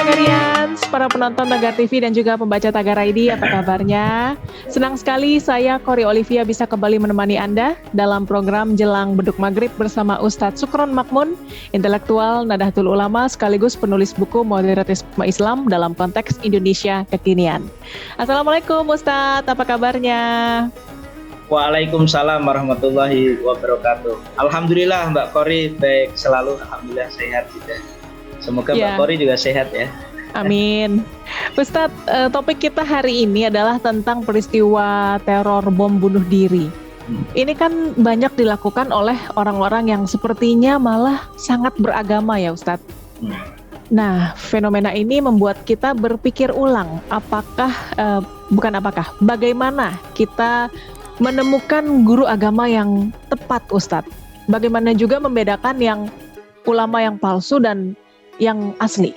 Tagarians, para penonton Tagar TV dan juga pembaca Tagar ID, apa kabarnya? Senang sekali saya, Kori Olivia, bisa kembali menemani Anda dalam program Jelang Beduk Maghrib bersama Ustadz Sukron Makmun, intelektual Nahdlatul Ulama sekaligus penulis buku Modernisme Islam dalam konteks Indonesia kekinian. Assalamualaikum Ustadz, apa kabarnya? Waalaikumsalam warahmatullahi wabarakatuh. Alhamdulillah Mbak Kori, baik selalu, alhamdulillah sehat juga. Semoga Mbak Kori juga sehat ya. Amin. Ustadz, topik kita hari ini adalah tentang peristiwa teror bom bunuh diri. Ini kan banyak dilakukan oleh orang-orang yang sepertinya malah sangat beragama ya Ustadz. Nah, fenomena ini membuat kita berpikir ulang, bagaimana kita menemukan guru agama yang tepat Ustadz. Bagaimana juga membedakan yang ulama yang palsu dan yang asli.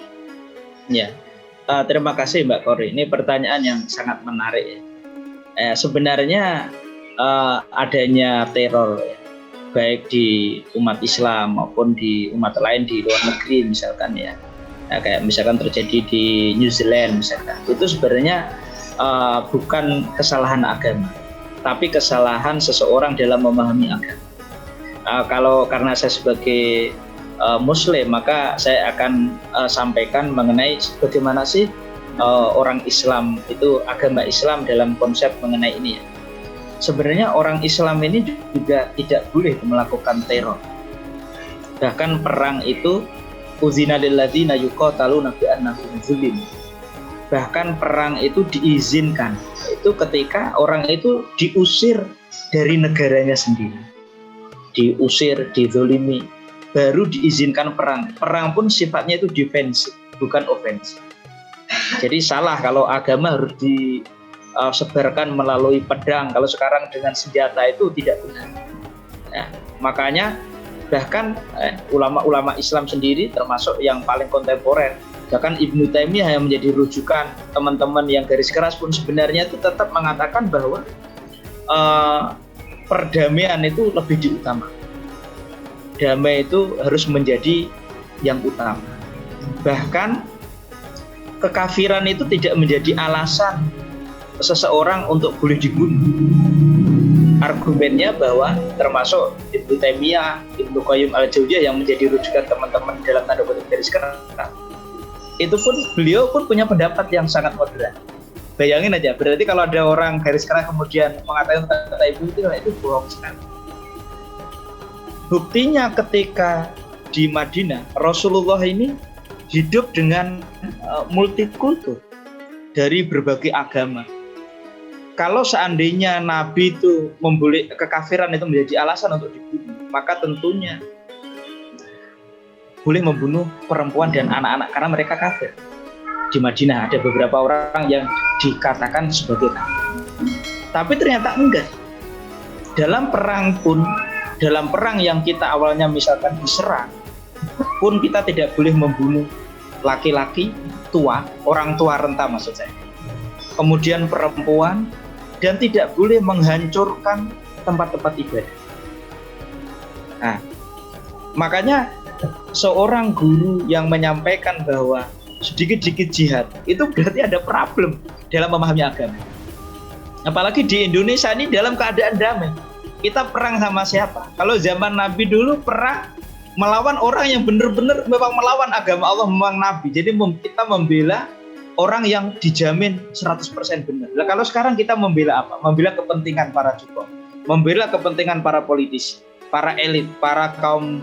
Ya, terima kasih Mbak Kori. Ini pertanyaan yang sangat menarik ya. Sebenarnya adanya teror ya, baik di umat Islam maupun di umat lain di luar negeri misalkan ya. Kayak misalkan terjadi di New Zealand misalkan. Itu sebenarnya bukan kesalahan agama, tapi kesalahan seseorang dalam memahami agama. Karena saya sebagai Muslim, maka saya akan sampaikan mengenai bagaimana sih orang Islam itu, agama Islam dalam konsep mengenai ini ya. Sebenarnya orang Islam ini juga tidak boleh melakukan teror. Bahkan perang itu uzina lil ladzina yuqataluna bi annahum zulim. Bahkan perang itu diizinkan itu ketika orang itu diusir dari negaranya sendiri, diusir, dizolimi, baru diizinkan perang. Perang pun sifatnya itu defensif, bukan ofensif. Jadi salah kalau agama harus disebarkan melalui pedang. Kalau sekarang dengan senjata itu tidak benar. Nah, makanya bahkan ulama-ulama Islam sendiri termasuk yang paling kontemporer, bahkan Ibnu Taimiyah yang menjadi rujukan teman-teman yang garis keras pun sebenarnya itu tetap mengatakan bahwa perdamaian itu lebih diutamakan. Damai itu harus menjadi yang utama. Bahkan kekafiran itu tidak menjadi alasan seseorang untuk boleh dibunuh. Argumennya bahwa termasuk Ibnu Taimiyah, Ibnu Qayyim al-Jauziyah yang menjadi rujukan teman-teman dalam tanda kutip garis keras, itu pun beliau pun punya pendapat yang sangat moderat. Bayangin aja, berarti kalau ada orang garis keras kemudian mengatakan kata itu bohong sekali. Buktinya ketika di Madinah, Rasulullah ini hidup dengan multikultur dari berbagai agama. Kalau seandainya Nabi itu kekafiran itu menjadi alasan untuk dibunuh, maka tentunya boleh membunuh perempuan dan anak-anak karena mereka kafir. Di Madinah ada beberapa orang yang dikatakan sebagai kafir. Tapi ternyata enggak. Dalam perang yang kita awalnya misalkan diserang, pun kita tidak boleh membunuh laki-laki tua, orang tua renta maksud saya, kemudian perempuan, dan tidak boleh menghancurkan tempat-tempat ibadah. Nah, makanya seorang guru yang menyampaikan bahwa sedikit-sedikit jihad itu berarti ada problem dalam memahami agama. Apalagi di Indonesia ini dalam keadaan damai. Kita perang sama siapa? Kalau zaman Nabi dulu perang melawan orang yang benar-benar memang melawan agama Allah, memang Nabi. Jadi kita membela orang yang dijamin 100% benar. Nah, kalau sekarang kita membela apa? Membela kepentingan para cukong, membela kepentingan para politisi, para elit, para kaum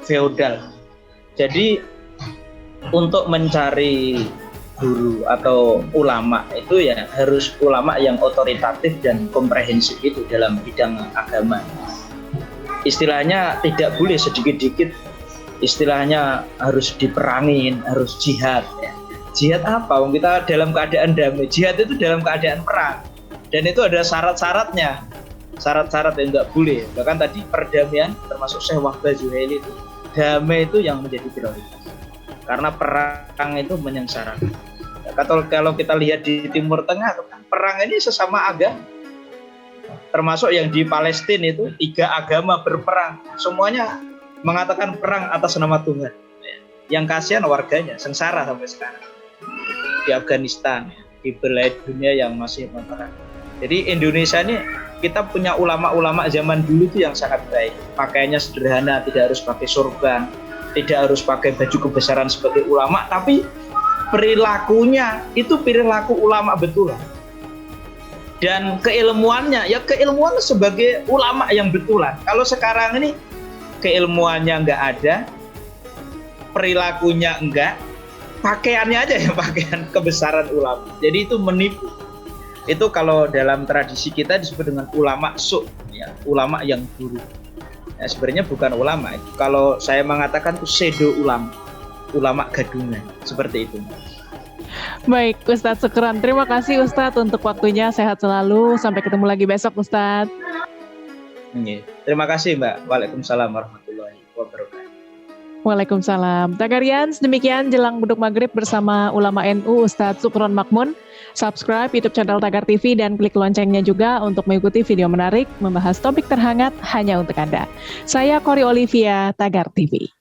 feodal. Jadi untuk mencari guru atau ulama itu ya harus ulama yang otoritatif dan komprehensif itu dalam bidang agama. Istilahnya tidak boleh sedikit-dikit, istilahnya harus diperangin, harus jihad ya. Jihad apa? Kita dalam keadaan damai. Jihad itu dalam keadaan perang, dan itu ada syarat-syaratnya, syarat-syarat yang nggak boleh. Bahkan tadi perdamaian termasuk Syekh Wahbah Zuhaili itu, damai itu yang menjadi prioritas. Karena perang itu menyengsarakan. Kalau kita lihat di Timur Tengah, perang ini sesama agama. Termasuk yang di Palestina itu 3 agama berperang. Semuanya mengatakan perang atas nama Tuhan. Yang kasihan warganya, sengsara sampai sekarang di Afghanistan, di belahan dunia yang masih memerang. Jadi Indonesia ini kita punya ulama-ulama zaman dulu itu yang sangat baik. Pakaiannya sederhana, tidak harus pakai sorban, tidak harus pakai baju kebesaran sebagai ulama, tapi perilakunya itu perilaku ulama betulan. Dan keilmuannya, ya keilmuan sebagai ulama yang betulan. Kalau sekarang ini keilmuannya nggak ada, perilakunya enggak, pakaiannya aja ya pakaian kebesaran ulama. Jadi itu menipu. Itu kalau dalam tradisi kita disebut dengan ulama su, ya, ulama yang buruk. Ya, sebenarnya bukan ulama. Kalau saya mengatakan itu pseudo ulama gadungan, seperti itu. Baik, Ustadz Sukron. Terima kasih Ustadz untuk waktunya. Sehat selalu. Sampai ketemu lagi besok Ustadz. Terima kasih Mbak. Waalaikumsalam warahmatullahi wabarakatuh. Waalaikumsalam. Tagarians, demikian Jelang Beduk Maghrib bersama ulama NU Ustadz Sukron Makmun. Subscribe YouTube channel Tagar TV dan klik loncengnya juga untuk mengikuti video menarik membahas topik terhangat hanya untuk Anda. Saya Kori Olivia, Tagar TV.